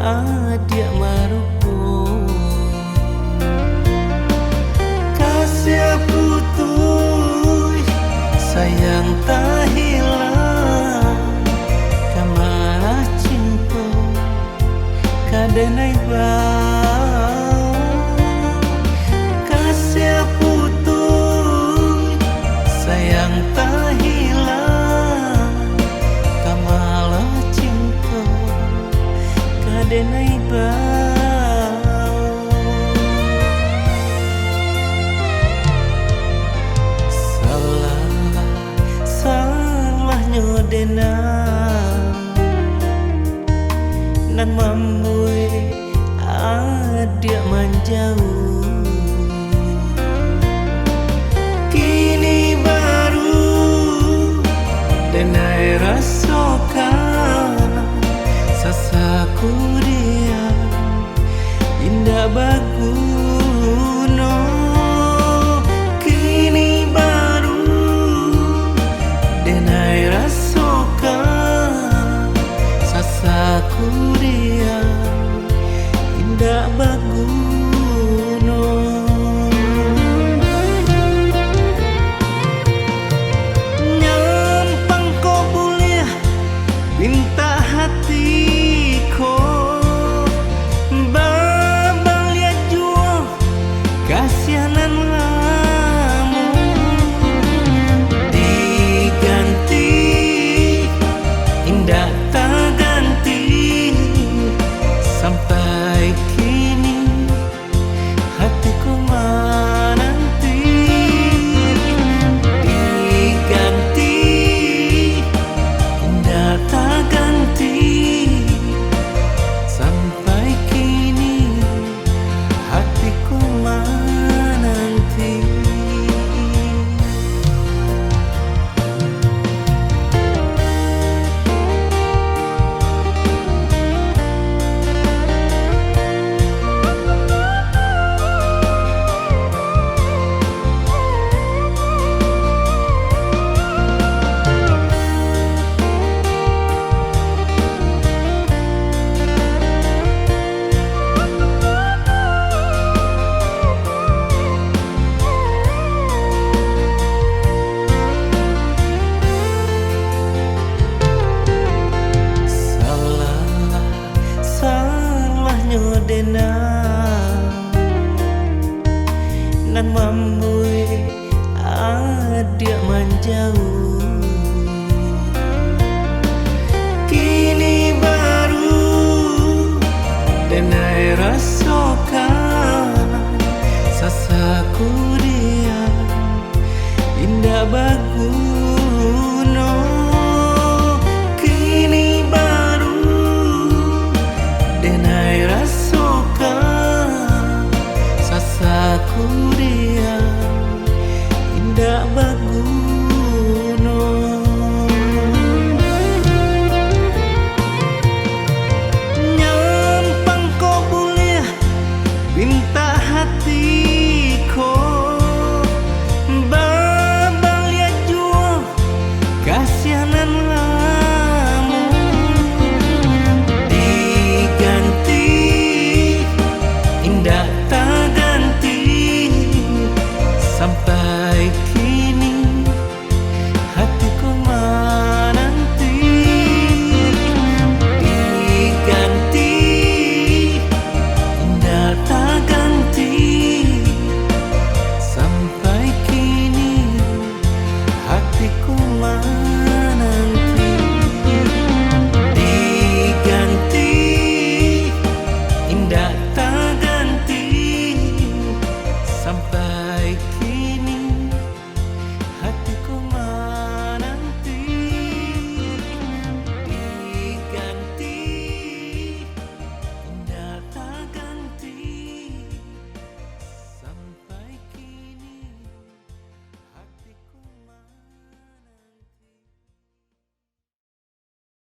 adia maruko kasih putus sayang tak hilang kamar cinta kadenai bau kasih putus sayang tak hilang kamar cinta kadenai bau salah nyodena nan mambui adia menjauh kini baru denai rasakan sasaku dia indah baguno kini baru denai rasakan sasaku dia indah baguno nyampang kau boleh minta hatiku babal liat jua kasihanan lamu diganti indah tak ganti sampai kini hatiku menanti diganti indah tak ganti sampai kini hatiku menanti nyodena nan mambui adia menjauh kini baru denai rasakan sasaku dia indah baguno kini baru denai rasakan sasaku dia indah baguno